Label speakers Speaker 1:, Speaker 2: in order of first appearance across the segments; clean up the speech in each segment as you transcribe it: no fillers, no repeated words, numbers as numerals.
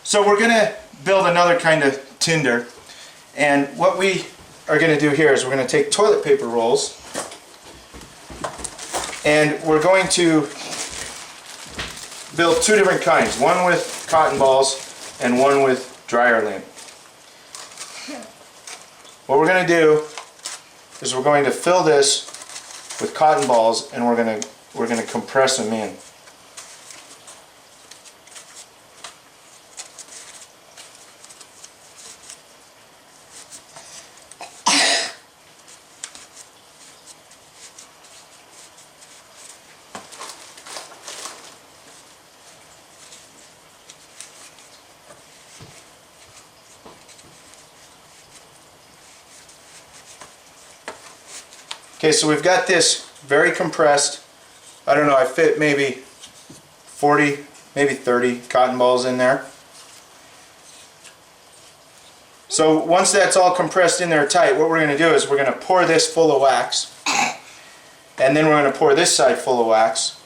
Speaker 1: So we're going to build another kind of tinder, and what we are going to do here is we're going to take toilet paper rolls and we're going to build two different kinds, one with cotton balls and one with dryer lint. What we're going to do is we're going to fill this with cotton balls and we're going to compress them in. Okay, so we've got this very compressed. I don't know, I fit maybe 40, maybe 30 cotton balls in there. So once that's all compressed in there tight, what we're going to do is we're going to pour this full of wax, and then we're going to pour this side full of wax,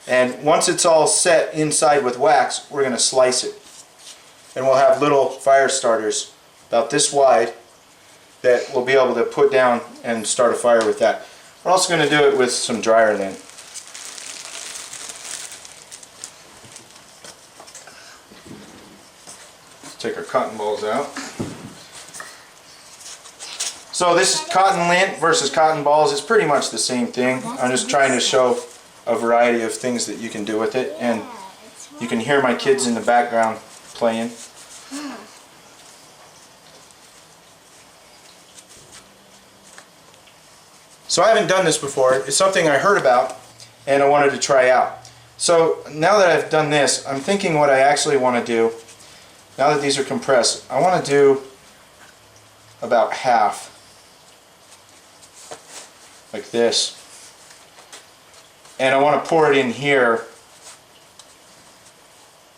Speaker 1: and once it's all set inside with wax, we're going to slice it. And we'll have little fire starters about this wide that we'll be able to put down and start a fire with that. We're also going to do it with some dryer lint. Let's take our cotton balls out. So this is cotton lint versus cotton balls. It's pretty much the same thing. I'm just trying to show a variety of things that you can do with it, and you can hear my kids in the background playing. So I haven't done this before. It's something I heard about and I wanted to try out. So now that I've done this, I'm thinking what I actually want to do, now that these are compressed, I want to do about half, like this. And I want to pour it in here,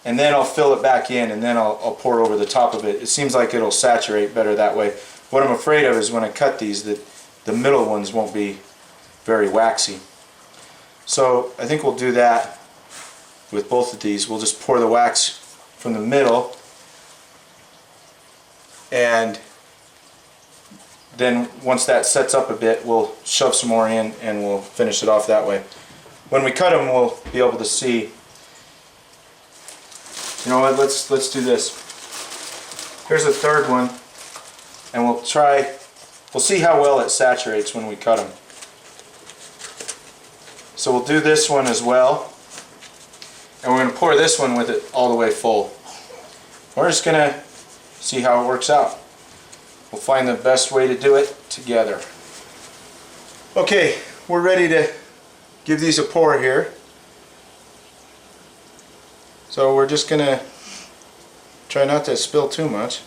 Speaker 1: and then I'll fill it back in, and then I'll pour it over the top of it. It seems like it'll saturate better that way. What I'm afraid of is when I cut these, that the middle ones won't be very waxy. So I think we'll do that with both of these. We'll just pour the wax from the middle, and then once that sets up a bit, we'll shove some more in and we'll finish it off that way. When we cut them, we'll be able to see. You know what, let's do this. Here's a third one, and we'll see how well it saturates when we cut them. So we'll do this one as well, and we're going to pour this one with it all the way full. We're just going to see how it works out. We'll find the best way to do it together. Okay, we're ready to give these a pour here. So we're just going to try not to spill too much.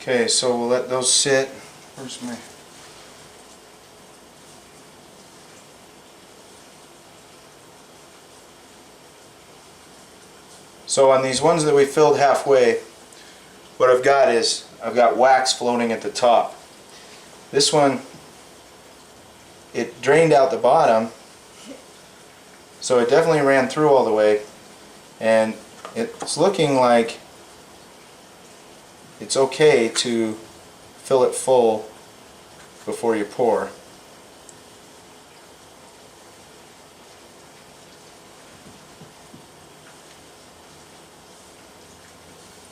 Speaker 1: Okay, so we'll let those sit. Where's my... So on these ones that we filled halfway, what I've got is I've got wax floating at the top. This one, it drained out the bottom, so it definitely ran through all the way, and it's looking like it's okay to fill it full before you pour.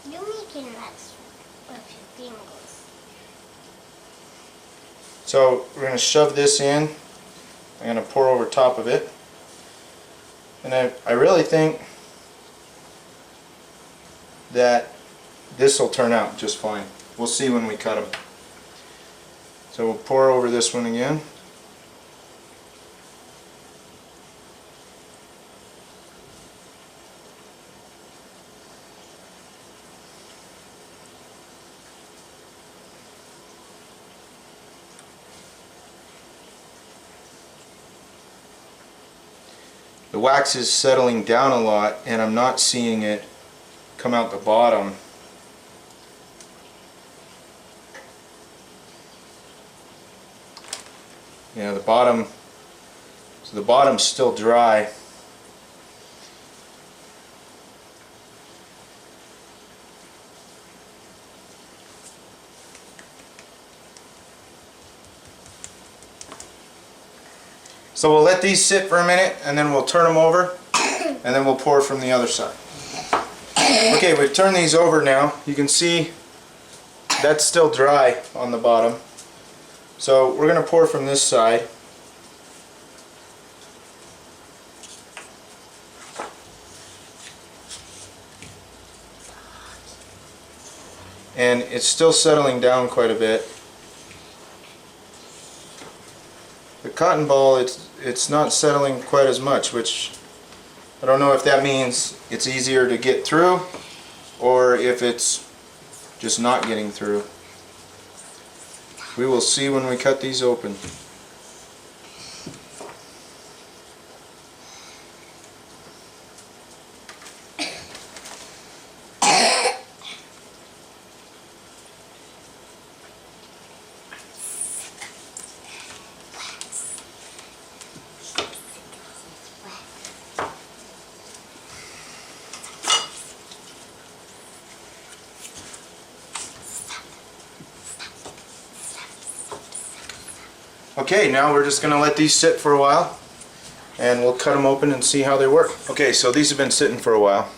Speaker 2: You're making wax with your fingers.
Speaker 1: So we're going to shove this in. I'm going to pour over top of it. And I really think that this will turn out just fine. We'll see when we cut them. So we'll pour over this one again. the wax is settling down a lot and I'm not seeing it come out the bottom. Yeah, the bottom's still dry. So we'll let these sit for a minute and then we'll turn them over and then we'll pour from the other side. Okay, we've turned these over now. You can see that's still dry on the bottom. So we're going to pour from this side. And it's still settling down quite a bit. The cotton ball, it's not settling quite as much, which I don't know if that means it's easier to get through or if it's just not getting through. We will see when we cut these open. Okay, now we're just going to let these sit for a while and we'll cut them open and see how they work. Okay, so these have been sitting for a while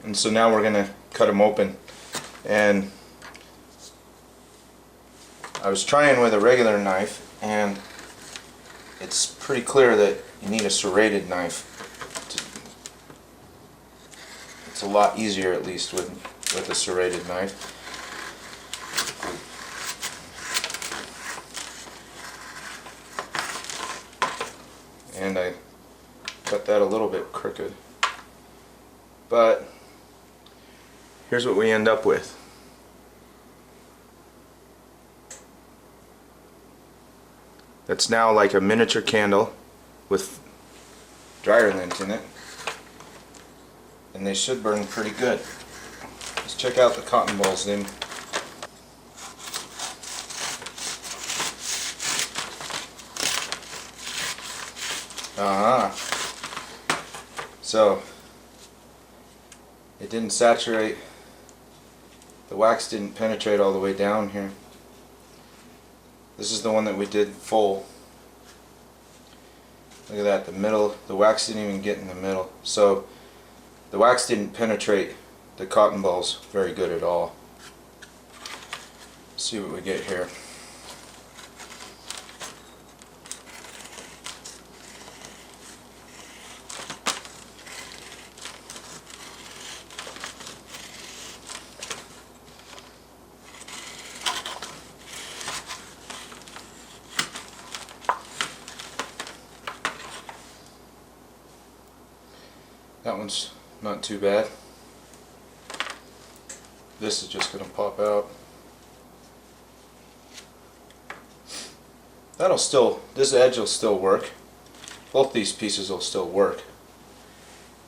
Speaker 1: and so now we're going to cut them open. And I was trying with a regular knife and it's pretty clear that you need a serrated knife. It's a lot easier, at least with a serrated knife. And I cut that a little bit crooked, but here's what we end up with. That's now like a miniature candle with dryer lint in it, and they should burn pretty good. Let's check out the cotton balls then. So it didn't saturate, the wax didn't penetrate all the way down here. This is the one that we did full. Look at that, the middle, the wax didn't even get in the middle. So the wax didn't penetrate the cotton balls very good at all. Let's see what we get here. That one's not too bad. This is just going to pop out. That'll still, this edge will still work. Both these pieces will still work.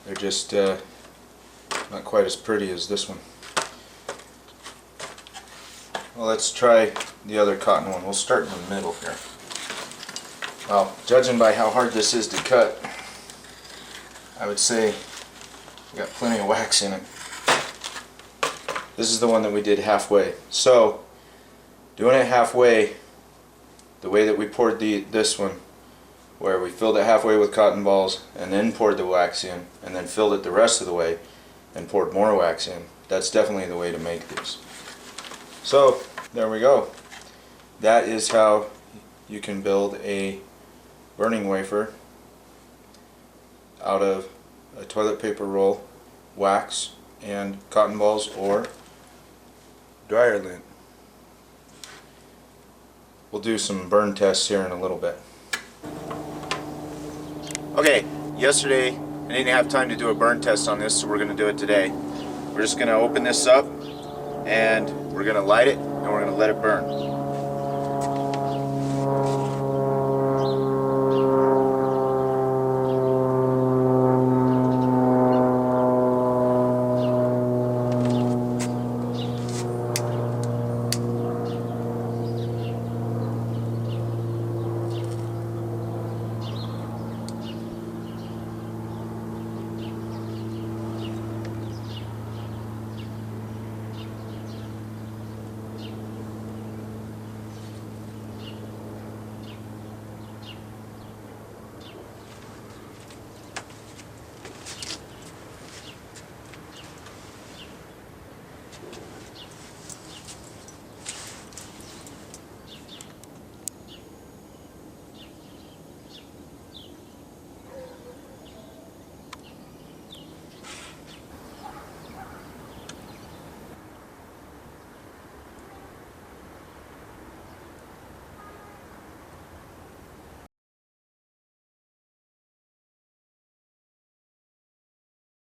Speaker 1: They're just not quite as pretty as this one. Well, let's try the other cotton one. We'll start in the middle here. Well, judging by how hard this is to cut, I would say we got plenty of wax in it. This is the one that we did halfway. So, doing it halfway, the way that we poured this one, where we filled it halfway with cotton balls and then poured the wax in and then filled it the rest of the way and poured more wax in, that's definitely the way to make these. So, there we go. That is how you can build a burning wafer out of a toilet paper roll, wax, and cotton balls or dryer lint. We'll do some burn tests here in a little bit. Okay, yesterday I didn't have time to do a burn test on this, so we're going to do it today. We're just going to open this up and we're going to light it and we're going to let it burn.